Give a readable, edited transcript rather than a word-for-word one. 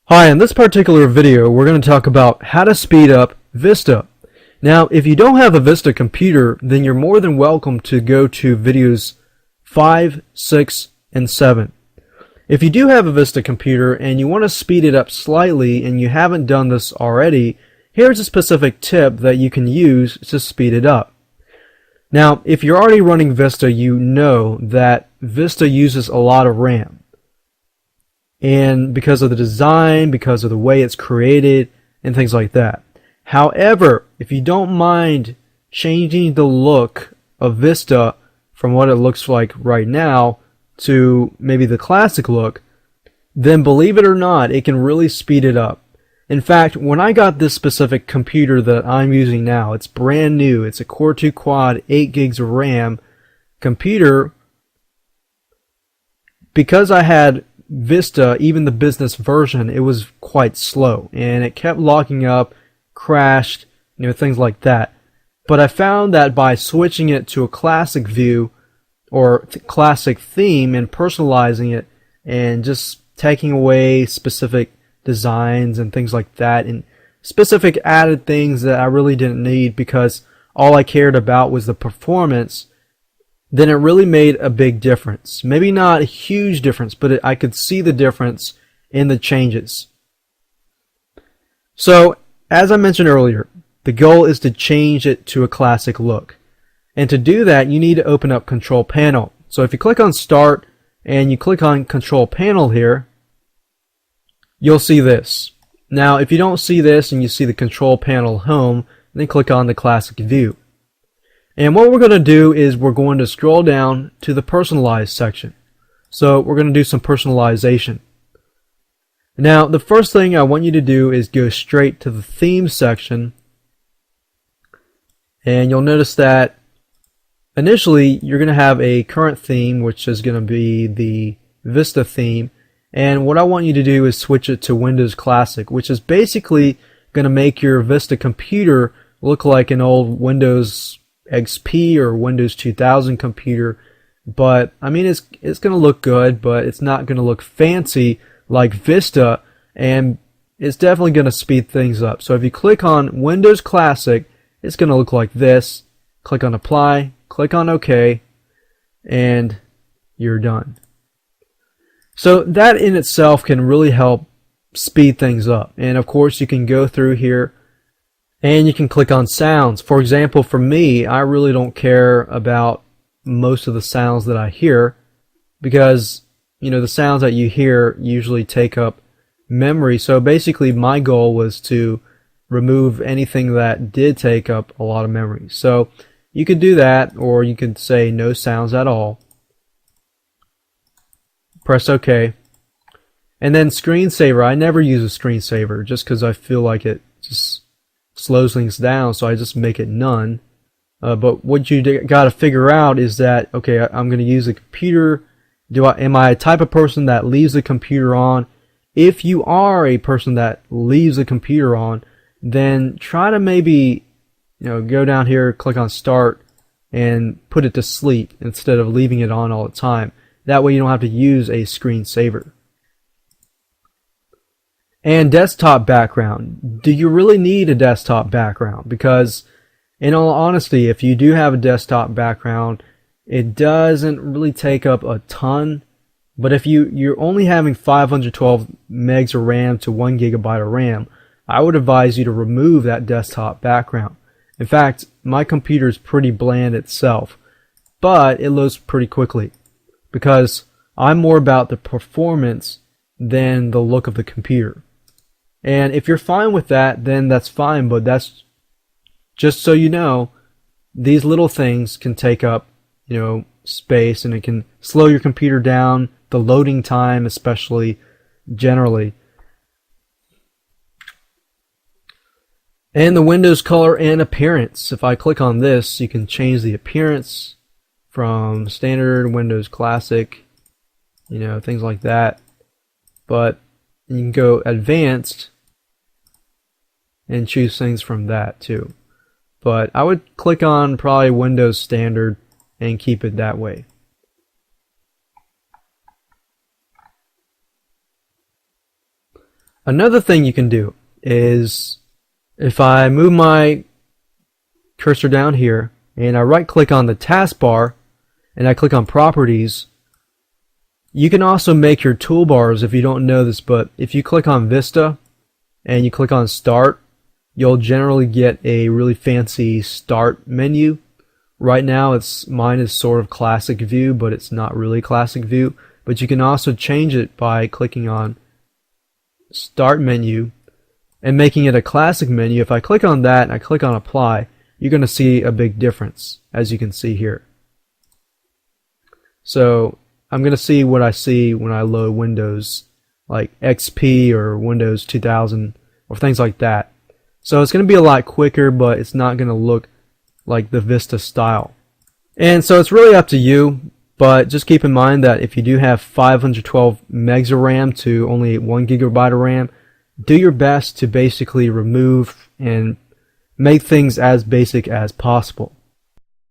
Hi, in this particular video we're going to talk about how to speed up Vista. Now if you don't have a Vista computer, then you're more than welcome to go to videos 5, 6, and 7. If you do have a Vista computer and you want to speed it up slightly and you haven't done this already, here's a specific tip that you can use to speed it up. Now if you're already running Vista, you know that Vista uses a lot of RAM. And because of the design, because of the way it's created, and things like that. However, if you don't mind changing the look of Vista from what it looks like right now to maybe the classic look, then believe it or not, it can really speed it up. In fact, when I got this specific computer that I'm using now, it's brand new. It's a Core 2 Quad, 8 gigs of RAM computer. Because I had Vista, even the business version, it was quite slow and it kept locking up, crashed, things like that. But I found that by switching it to a classic view or classic theme and personalizing it and just taking away specific designs and things like that and specific added things that I really didn't need because all I cared about was the performance, then it really made a big difference. Maybe not a huge difference, but I could see the difference in the changes. So, as I mentioned earlier, the goal is to change it to a classic look. And to do that, you need to open up Control Panel. So if you click on Start and you click on Control Panel here, you'll see this. Now, if you don't see this and you see the Control Panel Home, then click on the Classic View. And what we're going to do is we're going to scroll down to the Personalize section. So we're going to do some personalization. Now the first thing I want you to do is go straight to the Theme section. And you'll notice that initially you're going to have a current theme, which is going to be the Vista theme. And what I want you to do is switch it to Windows Classic, which is basically going to make your Vista computer look like an old Windows XP or Windows 2000 computer, but I mean it's going to look good, but it's not going to look fancy like Vista, and it's definitely going to speed things up. So if you click on Windows Classic, it's going to look like this. Click on Apply, click on OK, and you're done. So that in itself can really help speed things up. And of course you can go through here and you can click on sounds. For example, for me, I really don't care about most of the sounds that I hear because, the sounds that you hear usually take up memory. So basically my goal was to remove anything that did take up a lot of memory. So you could do that, or you could say no sounds at all. Press OK. And then screensaver. I never use a screensaver just because I feel like it just slows things down, so I just make it none. But what you got to figure out is that, okay, I'm going to use a computer. Am I a type of person that leaves the computer on? If you are a person that leaves the computer on, then try to maybe go down here, click on Start, and put it to sleep instead of leaving it on all the time. That way you don't have to use a screensaver. And desktop background. Do you really need a desktop background? Because in all honesty, if you do have a desktop background, it doesn't really take up a ton. But if you're only having 512 megs of RAM to 1 gigabyte of RAM, I would advise you to remove that desktop background. In fact, my computer is pretty bland itself, but it loads pretty quickly because I'm more about the performance than the look of the computer. And if you're fine with that, then that's fine, but that's just so you know, these little things can take up, space, and it can slow your computer down, the loading time especially, generally. And the Windows color and appearance. If I click on this, you can change the appearance from standard, Windows Classic, things like that. But you can go advanced and choose things from that too. But I would click on probably Windows Standard and keep it that way. Another thing you can do is, if I move my cursor down here and I right click on the taskbar and I click on properties, you can also make your toolbars, if you don't know this, but if you click on Vista and you click on Start, you'll generally get a really fancy Start menu. Right now mine is sort of classic view, but it's not really classic view. But you can also change it by clicking on Start menu and making it a classic menu. If I click on that and I click on Apply, you're going to see a big difference, as you can see here. So I'm going to see what I see when I load Windows like XP or Windows 2000 or things like that. So it's going to be a lot quicker, but it's not going to look like the Vista style. And so it's really up to you, but just keep in mind that if you do have 512 megs of RAM to only 1 gigabyte of RAM, do your best to basically remove and make things as basic as possible.